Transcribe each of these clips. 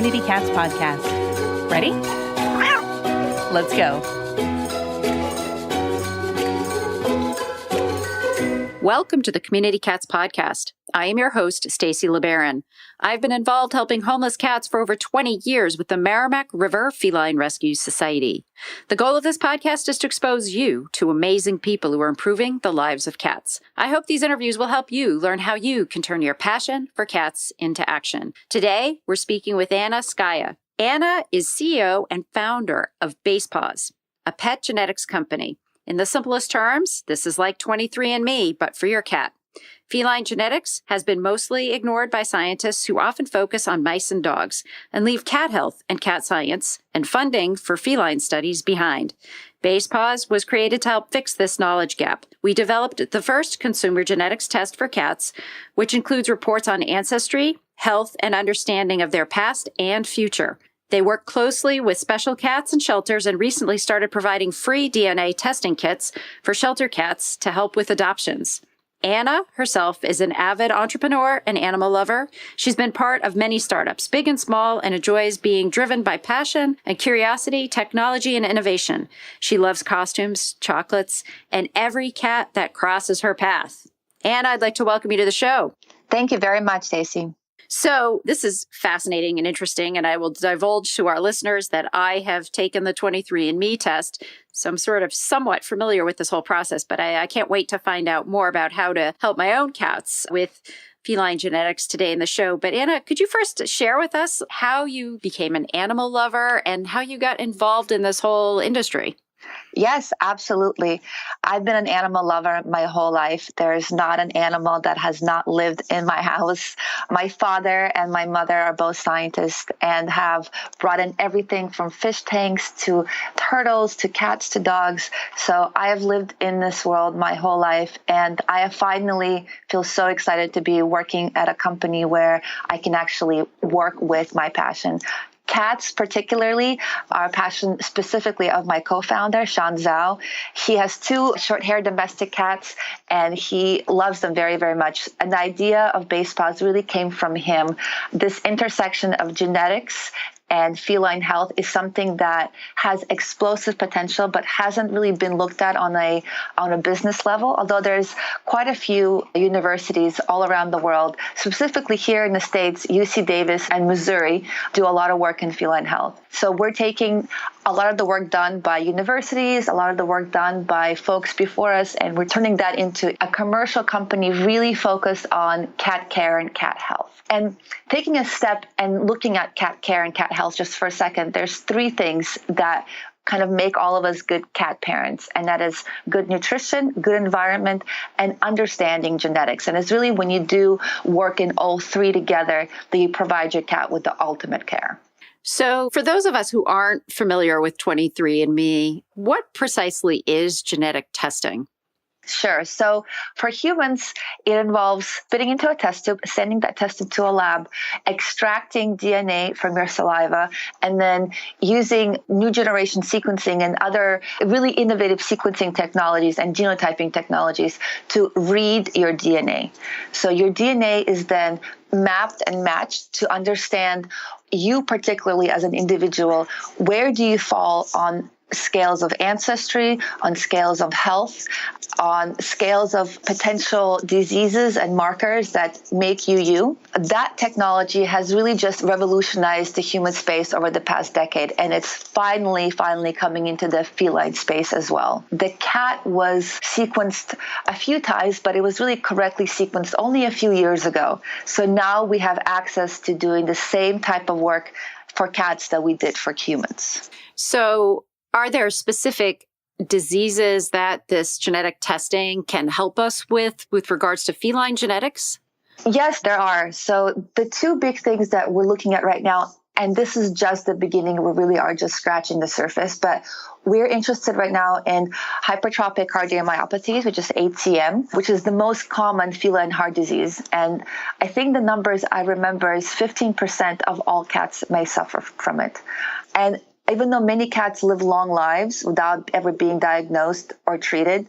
Community Cats podcast. Ready? Let's go. Welcome to the Community Cats podcast. I am your host, Stacy LeBaron. I've been involved helping homeless cats for over 20 years with the Merrimack River Feline Rescue Society. The goal of this podcast is to expose you to amazing people who are improving the lives of cats. I hope these interviews will help you learn how you can turn your passion for cats into action. Today, we're speaking with Skaya. Anna is CEO and founder of Base Paws, a pet genetics company. In the simplest terms, this is like 23andMe, but for your cat. Feline genetics has been mostly ignored by scientists who often focus on mice and dogs and leave cat health and cat science and funding for feline studies behind. Base Paws was created to help fix this knowledge gap. We developed the first consumer genetics test for cats, which includes reports on ancestry, health, and understanding of their past and future. They work closely with special cats and shelters and recently started providing free DNA testing kits for shelter cats to help with adoptions. Anna herself is an avid entrepreneur and animal lover. She's been part of many startups, big and small, and enjoys being driven by passion and curiosity, technology, and innovation. She loves costumes, chocolates, and every cat that crosses her path. Anna, I'd like to welcome you to the show. Thank you very much, Stacy. So this is fascinating and interesting, and I will divulge to our listeners that I have taken the 23andMe test, so I'm sort of somewhat familiar with this whole process, but I can't wait to find out more about how to help my own cats with feline genetics today in the show. But Anna, could you first share with us how you became an animal lover and how you got involved in this whole industry? Yes, absolutely. I've been an animal lover my whole life. There's not an animal that has not lived in my house. My father and my mother are both scientists and have brought in everything from fish tanks to turtles to cats to dogs. So I have lived in this world my whole life, and I finally feel so excited to be working at a company where I can actually work with my passion. Cats, particularly, are a passion specifically of my co-founder, Sean Zhao. He has 2 short-haired domestic cats, and he loves them very, very much. And the idea of Base Paws really came from him. This intersection of genetics and feline health is something that has explosive potential, but hasn't really been looked at on a business level, although there's quite a few universities all around the world, specifically here in the States. UC Davis and Missouri do a lot of work in feline health. So we're taking a lot of the work done by universities, a lot of the work done by folks before us, and we're turning that into a commercial company really focused on cat care and cat health. And taking a step and looking at cat care and cat health just for a second, there's 3 things that kind of make all of us good cat parents, and that is good nutrition, good environment, and understanding genetics. And it's really when you do work in all 3 together that you provide your cat with the ultimate care. So for those of us who aren't familiar with 23andMe, what precisely is genetic testing? Sure. So for humans, it involves spitting into a test tube, sending that test tube to a lab, extracting DNA from your saliva, and then using new generation sequencing and other really innovative sequencing technologies and genotyping technologies to read your DNA. So your DNA is then mapped and matched to understand you particularly as an individual. Where do you fall on scales of ancestry, on scales of health, on scales of potential diseases and markers that make you you? That technology has really just revolutionized the human space over the past decade, and it's finally coming into the feline space as well. The cat was sequenced a few times, but it was really correctly sequenced only a few years ago. So now we have access to doing the same type of work for cats that we did for humans. So are there specific diseases that this genetic testing can help us with regards to feline genetics? Yes, there are. So the 2 big things that we're looking at right now, and this is just the beginning, we really are just scratching the surface, but we're interested right now in hypertrophic cardiomyopathy, which is HCM, which is the most common feline heart disease. And I think the numbers I remember is 15% of all cats may suffer from it. And Even though many cats live long lives without ever being diagnosed or treated,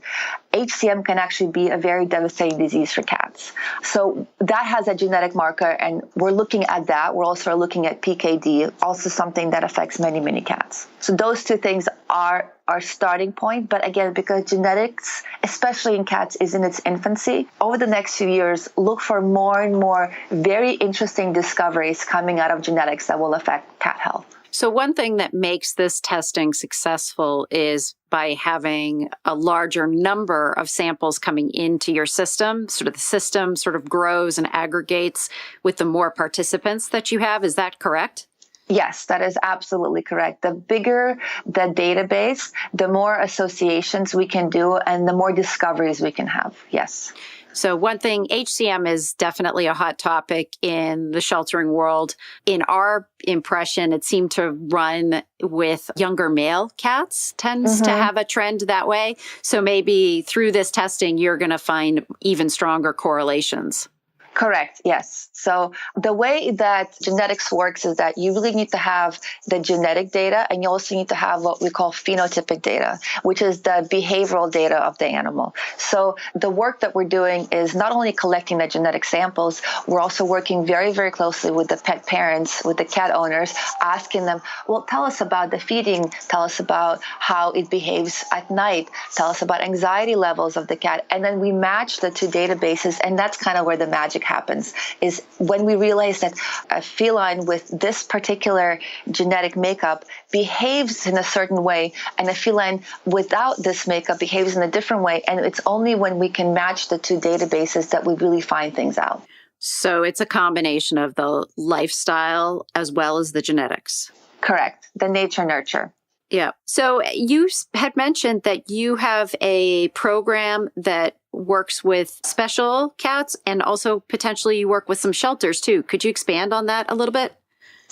HCM can actually be a very devastating disease for cats. So that has a genetic marker, and we're looking at that. We're also looking at PKD, also something that affects many, many cats. So those two things are our starting point. But again, because genetics, especially in cats, is in its infancy, over the next few years, look for more and more very interesting discoveries coming out of genetics that will affect cat health. So one thing that makes this testing successful is by having a larger number of samples coming into your system. Sort of the system sort of grows and aggregates with the more participants that you have. Is that correct? Yes, that is absolutely correct. The bigger the database, the more associations we can do and the more discoveries we can have. Yes. So one thing, HCM is definitely a hot topic in the sheltering world. In our impression, it seemed to run with younger male cats, tends to have a trend that way. So maybe through this testing, you're going to find even stronger correlations. Correct. Yes. So the way that genetics works is that you really need to have the genetic data, and you also need to have what we call phenotypic data, which is the behavioral data of the animal. So the work that we're doing is not only collecting the genetic samples, we're also working very, very closely with the pet parents, with the cat owners, asking them, well, tell us about the feeding, tell us about how it behaves at night, tell us about anxiety levels of the cat. And then we match the two databases, and that's kind of where the magic happens, is when we realize that a feline with this particular genetic makeup behaves in a certain way, and a feline without this makeup behaves in a different way. And it's only when we can match the two databases that we really find things out. So it's a combination of the lifestyle as well as the genetics. Correct. The nature-nurture. Yeah. So you had mentioned that you have a program that works with special cats, and also potentially you work with some shelters too. Could you expand on that a little bit?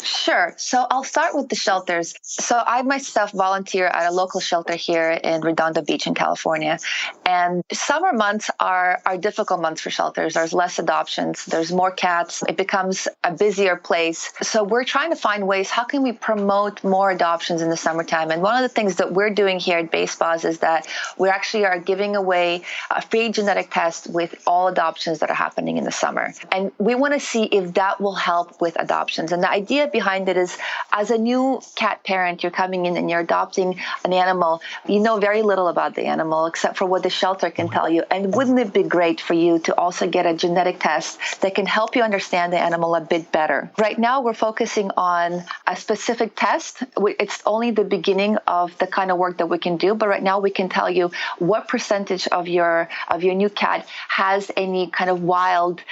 Sure. So I'll start with the shelters. So I myself volunteer at a local shelter here in Redondo Beach in California. And summer months are difficult months for shelters. There's less adoptions. There's more cats. It becomes a busier place. So we're trying to find ways, how can we promote more adoptions in the summertime? And one of the things that we're doing here at Base Paws is that we actually are giving away a free genetic test with all adoptions that are happening in the summer. And we want to see if that will help with adoptions. And the idea behind it is, as a new cat parent, you're coming in and you're adopting an animal. You know very little about the animal except for what the shelter can tell you. And wouldn't it be great for you to also get a genetic test that can help you understand the animal a bit better? Right now, we're focusing on a specific test. It's only the beginning of the kind of work that we can do. But right now, we can tell you what percentage of your new cat has any kind of wild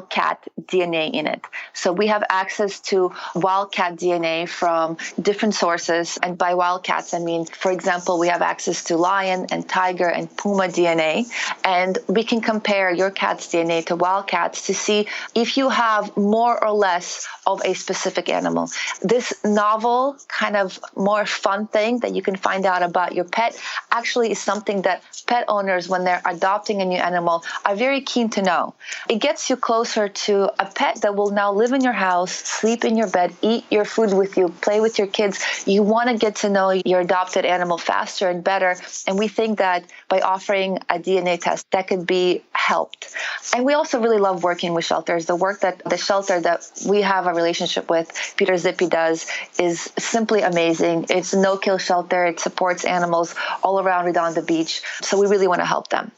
cat DNA in it. So we have access to wildcat DNA from different sources. And by wildcats, I mean, for example, we have access to lion and tiger and puma DNA. And we can compare your cat's DNA to wildcats to see if you have more or less of a specific animal. This novel, kind of more fun thing that you can find out about your pet actually is something that pet owners, when they're adopting a new animal, are very keen to know. It gets you closer to a pet that will now live in your house, sleep in your bed, eat your food with you, play with your kids. You want to get to know your adopted animal faster and better. And we think that by offering a DNA test, that could be helped. And we also really love working with shelters. The work that the shelter that we have a relationship with, Peter Zippy, does is simply amazing. It's a no-kill shelter. It supports animals all around Redondo Beach. So we really want to help them.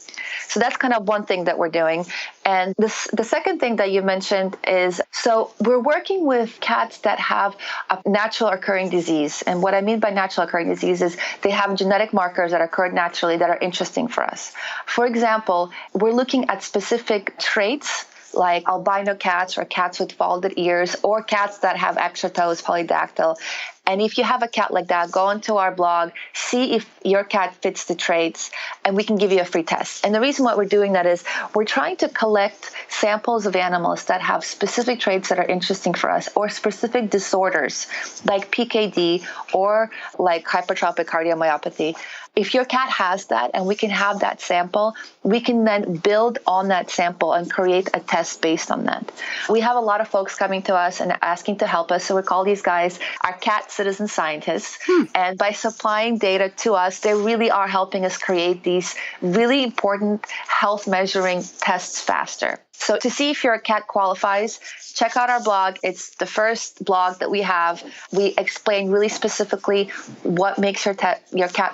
So that's kind of one thing that we're doing. And the second thing that you mentioned is, so we're working with cats that have a natural occurring disease. And what I mean by natural occurring disease is they have genetic markers that occur naturally that are interesting for us. For example, we're looking at specific traits like albino cats or cats with folded ears or cats that have extra toes, polydactyl. And if you have a cat like that, go onto our blog, see if your cat fits the traits, and we can give you a free test. And the reason why we're doing that is we're trying to collect samples of animals that have specific traits that are interesting for us, or specific disorders like PKD or like hypertrophic cardiomyopathy. If your cat has that and we can have that sample, we can then build on that sample and create a test based on that. We have a lot of folks coming to us and asking to help us. So we call these guys our cat citizen scientists. And by supplying data to us, they really are helping us create these really important health measuring tests faster. So to see if your cat qualifies, check out our blog. It's the first blog that we have. We explain really specifically what makes your cat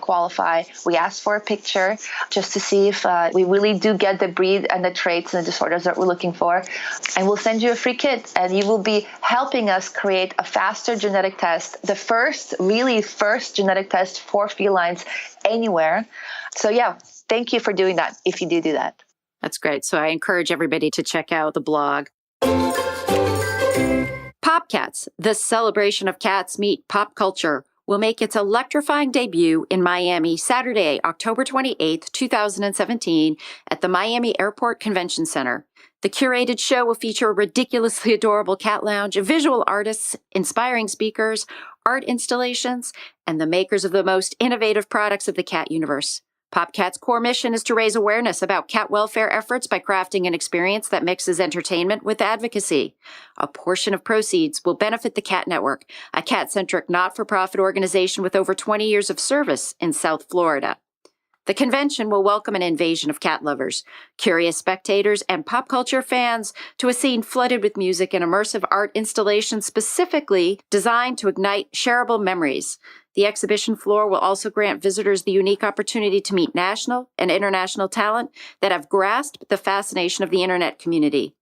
qualify. We ask for a picture just to see if we really do get the breed and the traits and the disorders that we're looking for. And we'll send you a free kit, and you will be helping us create a faster genetic test, the first genetic test for felines anywhere. So yeah, thank you for doing that if you do that. That's great. So I encourage everybody to check out the blog. Popcats, the celebration of cats meet pop culture, will make its electrifying debut in Miami Saturday, October 28th, 2017 at the Miami Airport Convention Center. The curated show will feature a ridiculously adorable cat lounge, visual artists, inspiring speakers, art installations, and the makers of the most innovative products of the cat universe. PopCat's core mission is to raise awareness about cat welfare efforts by crafting an experience that mixes entertainment with advocacy. A portion of proceeds will benefit the Cat Network, a cat-centric not-for-profit organization with over 20 years of service in South Florida. The convention will welcome an invasion of cat lovers, curious spectators, and pop culture fans to a scene flooded with music and immersive art installations specifically designed to ignite shareable memories. The exhibition floor will also grant visitors the unique opportunity to meet national and international talent that have grasped the fascination of the internet community.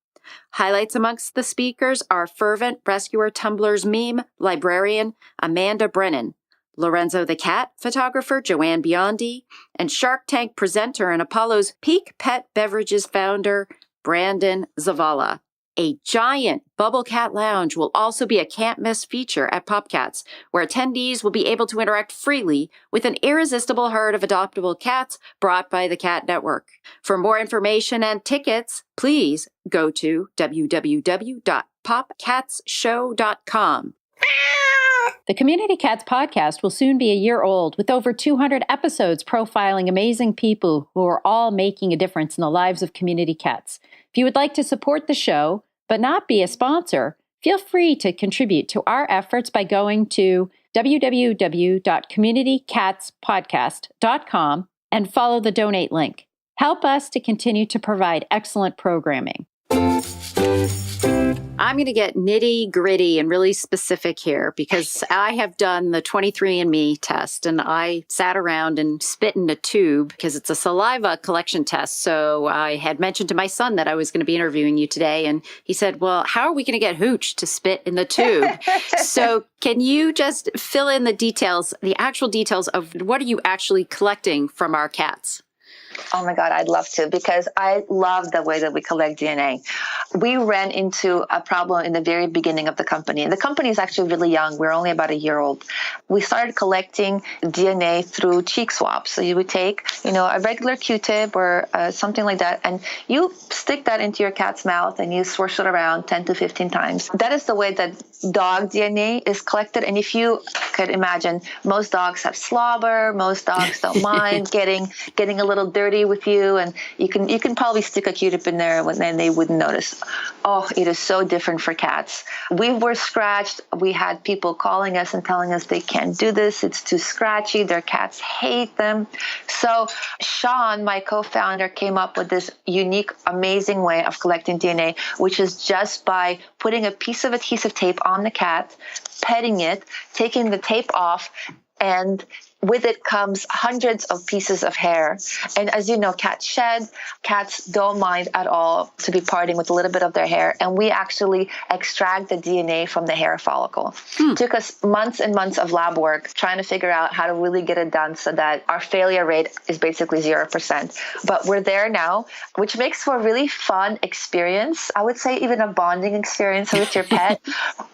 Highlights amongst the speakers are fervent Rescuer Tumblr's meme librarian Amanda Brennan, Lorenzo the Cat photographer Joanne Biondi, and Shark Tank presenter and Apollo's Peak Pet Beverages founder Brandon Zavala. A giant bubble cat lounge will also be a can't-miss feature at PopCats, where attendees will be able to interact freely with an irresistible herd of adoptable cats brought by the Cat Network. For more information and tickets, please go to www.popcatsshow.com. The Community Cats podcast will soon be a year old, with over 200 episodes profiling amazing people who are all making a difference in the lives of community cats. If you would like to support the show, but not be a sponsor, feel free to contribute to our efforts by going to www.communitycatspodcast.com and follow the donate link. Help us to continue to provide excellent programming. I'm going to get nitty gritty and really specific here because I have done the 23andMe test, and I sat around and spit in a tube because it's a saliva collection test. So I had mentioned to my son that I was going to be interviewing you today, and he said, well, how are we going to get Hooch to spit in the tube? So can you just fill in the details, the actual details of what are you actually collecting from our cats? Oh my God, I'd love to, because I love the way that we collect DNA. We ran into a problem in the very beginning of the company. And the company is actually really young. We're only about a year old. We started collecting DNA through cheek swabs. So you would take, a regular Q-tip or something like that, and you stick that into your cat's mouth and you swish it around 10 to 15 times. That is the way that dog DNA is collected. And if you could imagine, most dogs have slobber. Most dogs don't mind getting a little dirty with you, and you can probably stick a Q-tip in there and they wouldn't notice. Oh, it is so different for cats. We were scratched. We had people calling us and telling us they can't do this. It's too scratchy. Their cats hate them. So Sean, my co-founder, came up with this unique, amazing way of collecting DNA, which is just by putting a piece of adhesive tape on the cat, petting it, taking the tape off, and with it comes hundreds of pieces of hair. And as you know, cats shed. Cats don't mind at all to be parting with a little bit of their hair. And we actually extract the DNA from the hair follicle. It took us months and months of lab work trying to figure out how to really get it done so that our failure rate is basically 0%. But we're there now, which makes for a really fun experience. I would say even a bonding experience with your pet,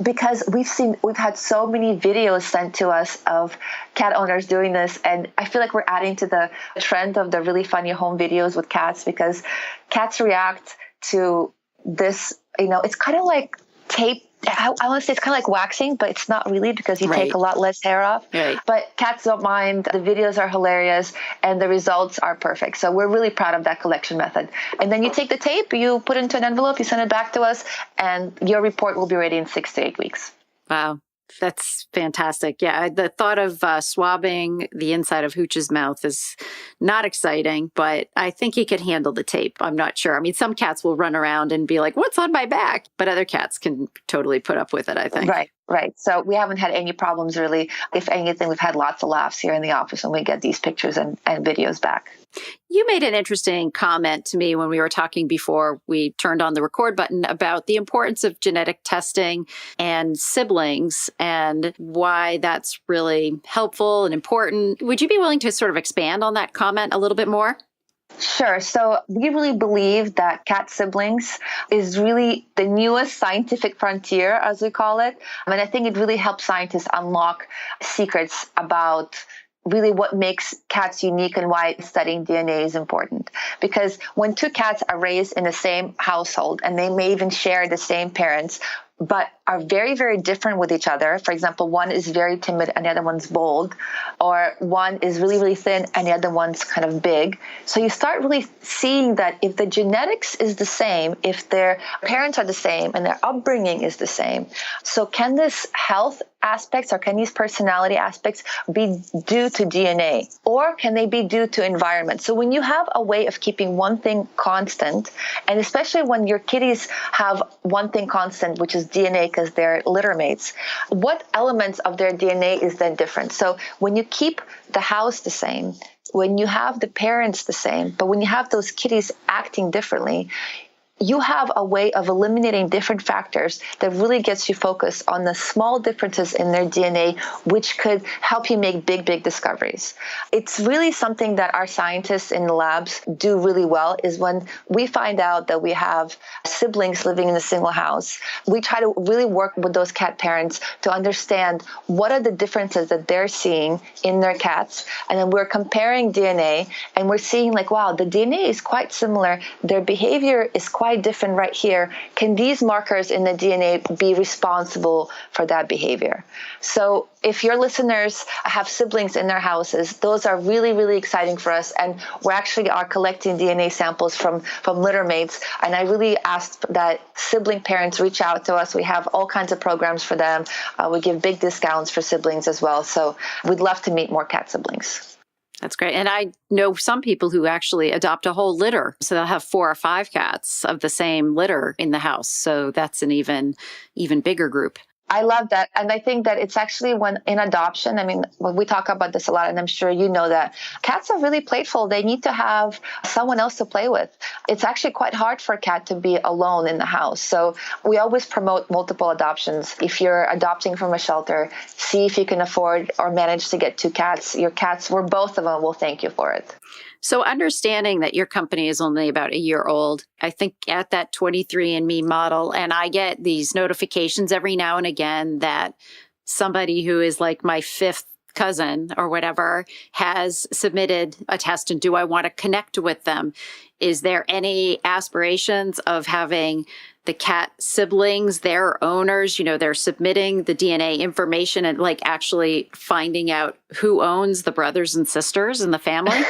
because we've had so many videos sent to us of cat owners doing this, and I feel like we're adding to the trend of the really funny home videos with cats, because cats react to this, it's kind of like tape. I want to say it's kind of like waxing, but it's not really, because you take a lot less hair off. Right. But cats don't mind. The videos are hilarious and the results are perfect. So we're really proud of that collection method. And then you take the tape, you put it into an envelope, you send it back to us, and your report will be ready in 6 to 8 weeks. Wow. That's fantastic. Yeah, the thought of swabbing the inside of Hooch's mouth is not exciting, but I think he could handle the tape. I'm not sure. I mean, some cats will run around and be like, what's on my back? But other cats can totally put up with it, I think. Right. So we haven't had any problems really. If anything, we've had lots of laughs here in the office when we get these pictures and videos back. You made an interesting comment to me when we were talking before we turned on the record button about the importance of genetic testing and siblings and why that's really helpful and important. Would you be willing to sort of expand on that comment a little bit more? Sure. So we really believe that cat siblings is really the newest scientific frontier, as we call it. And I think it really helps scientists unlock secrets about really what makes cats unique and why studying DNA is important. Because when two cats are raised in the same household and they may even share the same parents, but are very, very different with each other. For example, one is very timid and the other one's bold, or one is really, really thin and the other one's kind of big. So you start really seeing that if the genetics is the same, if their parents are the same and their upbringing is the same, so can this health aspects or can these personality aspects be due to DNA, or can they be due to environment? So when you have a way of keeping one thing constant, and especially when your kitties have one thing constant, which is DNA because they're litter mates, what elements of their DNA is then different? So when you keep the house the same, when you have the parents the same, but when you have those kitties acting differently, you have a way of eliminating different factors that really gets you focused on the small differences in their DNA, which could help you make big, big discoveries. It's really something that our scientists in the labs do really well, is when we find out that we have siblings living in a single house, we try to really work with those cat parents to understand what are the differences that they're seeing in their cats. And then we're comparing DNA and we're seeing like, wow, the DNA is quite similar. Their behavior is quite different right here. Can these markers in the DNA be responsible for that behavior? So if your listeners have siblings in their houses, those are really, really exciting for us. And we actually are collecting DNA samples from litter mates. And I really asked that sibling parents reach out to us. We have all kinds of programs for them. We give big discounts for siblings as well. So we'd love to meet more cat siblings. That's great. And I know some people who actually adopt a whole litter. So they'll have 4 or 5 cats of the same litter in the house. So that's an even bigger group. I love that. And I think that it's actually when in adoption, I mean, when we talk about this a lot, and I'm sure you know that cats are really playful. They need to have someone else to play with. It's actually quite hard for a cat to be alone in the house. So we always promote multiple adoptions. If you're adopting from a shelter, see if you can afford or manage to get 2 cats. Your cats, or both of them, will thank you for it. So understanding that your company is only about a year old, I think at that 23andMe model, and I get these notifications every now and again that somebody who is like my 5th cousin or whatever has submitted a test, and do I want to connect with them? Is there any aspirations of having the cat siblings, their owners, they're submitting the DNA information and like actually finding out who owns the brothers and sisters in the family?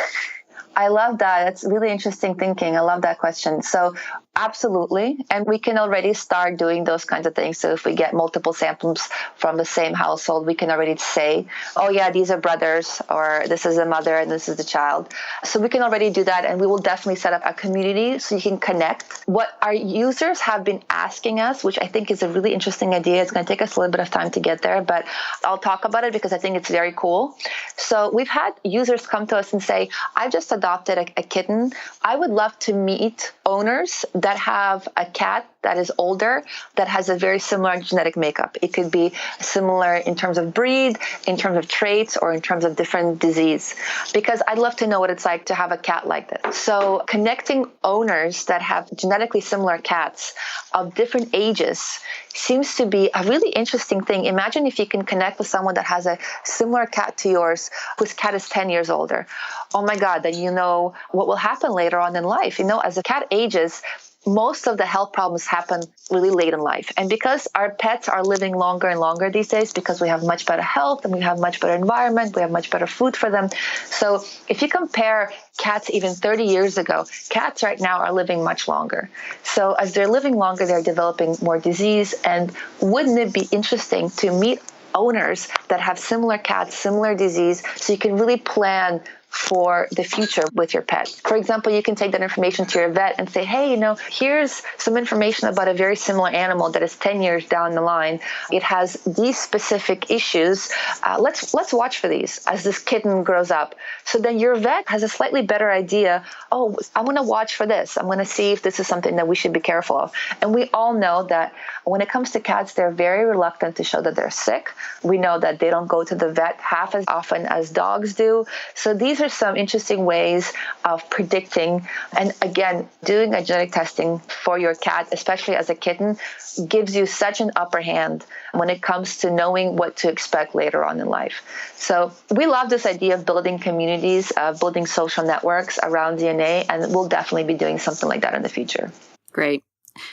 I love that. It's really interesting thinking. I love that question. So absolutely. And we can already start doing those kinds of things. So if we get multiple samples from the same household, we can already say, oh yeah, these are brothers, or this is the mother and this is the child. So we can already do that. And we will definitely set up a community so you can connect. What our users have been asking us, which I think is a really interesting idea. It's going to take us a little bit of time to get there, but I'll talk about it because I think it's very cool. So we've had users come to us and say, I just adopted a kitten. I would love to meet owners that have a cat that is older, that has a very similar genetic makeup. It could be similar in terms of breed, in terms of traits, or in terms of different disease, because I'd love to know what it's like to have a cat like that. So connecting owners that have genetically similar cats of different ages seems to be a really interesting thing. Imagine if you can connect with someone that has a similar cat to yours, whose cat is 10 years older. Oh my God, then you know what will happen later on in life. As a cat ages, most of the health problems happen really late in life. And because our pets are living longer and longer these days, because we have much better health and we have much better environment, we have much better food for them. So if you compare cats even 30 years ago, cats right now are living much longer. So as they're living longer, they're developing more disease. And wouldn't it be interesting to meet owners that have similar cats, similar disease, so you can really plan for the future with your pet. For example, you can take that information to your vet and say, hey, here's some information about a very similar animal that is 10 years down the line. It has these specific issues. Let's watch for these as this kitten grows up. So then your vet has a slightly better idea. Oh, I'm going to watch for this. I'm going to see if this is something that we should be careful of. And we all know that when it comes to cats, they're very reluctant to show that they're sick. We know that they don't go to the vet half as often as dogs do. So these are some interesting ways of predicting. And again, doing a genetic testing for your cat, especially as a kitten, gives you such an upper hand when it comes to knowing what to expect later on in life. So we love this idea of building communities, building social networks around DNA, and we'll definitely be doing something like that in the future. Great.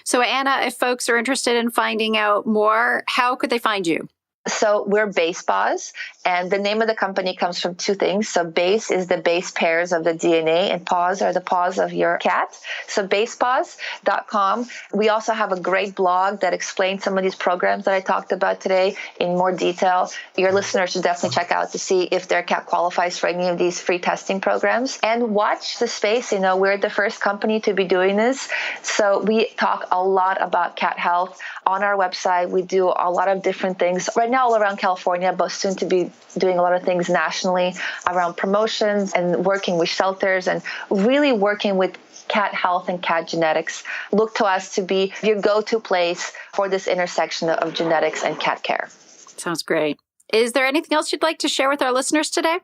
So Anna, if folks are interested in finding out more, how could they find you? So we're Base Paws, and the name of the company comes from two things. So base is the base pairs of the DNA, and paws are the paws of your cat. So basepaws.com. We also have a great blog that explains some of these programs that I talked about today in more detail. Your listeners should definitely check out to see if their cat qualifies for any of these free testing programs. And watch the space. We're the first company to be doing this. So we talk a lot about cat health on our website. We do a lot of different things right now all around California, but soon to be doing a lot of things nationally around promotions and working with shelters and really working with cat health and cat genetics. Look to us to be your go-to place for this intersection of genetics and cat care. Sounds great. Is there anything else you'd like to share with our listeners today?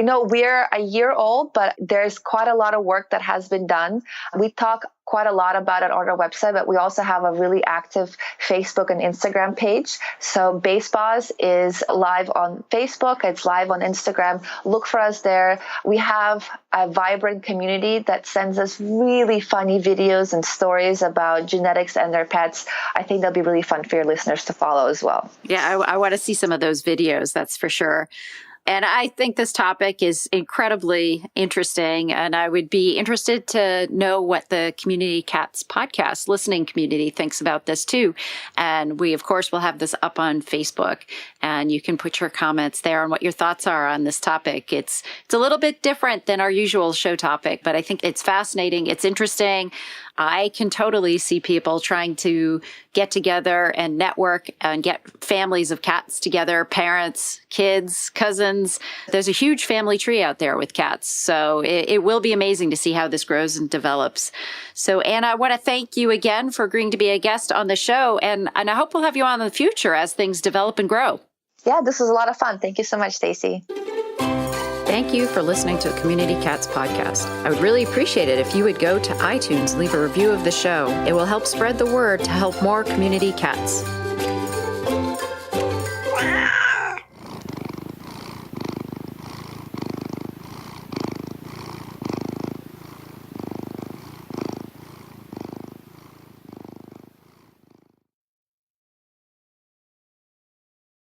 We're a year old, but there's quite a lot of work that has been done. We talk quite a lot about it on our website, but we also have a really active Facebook and Instagram page. So Base Paws is live on Facebook. It's live on Instagram. Look for us there. We have a vibrant community that sends us really funny videos and stories about genetics and their pets. I think they'll be really fun for your listeners to follow as well. Yeah, I want to see some of those videos, that's for sure. And I think this topic is incredibly interesting, and I would be interested to know what the Community Cats podcast listening community thinks about this too. And we, of course, will have this up on Facebook, and you can put your comments there on what your thoughts are on this topic. It's a little bit different than our usual show topic, but I think it's fascinating. It's interesting. I can totally see people trying to get together and network and get families of cats together, parents, kids, cousins. There's a huge family tree out there with cats. So it will be amazing to see how this grows and develops. So Anna, I want to thank you again for agreeing to be a guest on the show. And I hope we'll have you on in the future as things develop and grow. Yeah, this was a lot of fun. Thank you so much, Stacy. Thank you for listening to the Community Cats podcast. I would really appreciate it if you would go to iTunes and leave a review of the show. It will help spread the word to help more community cats.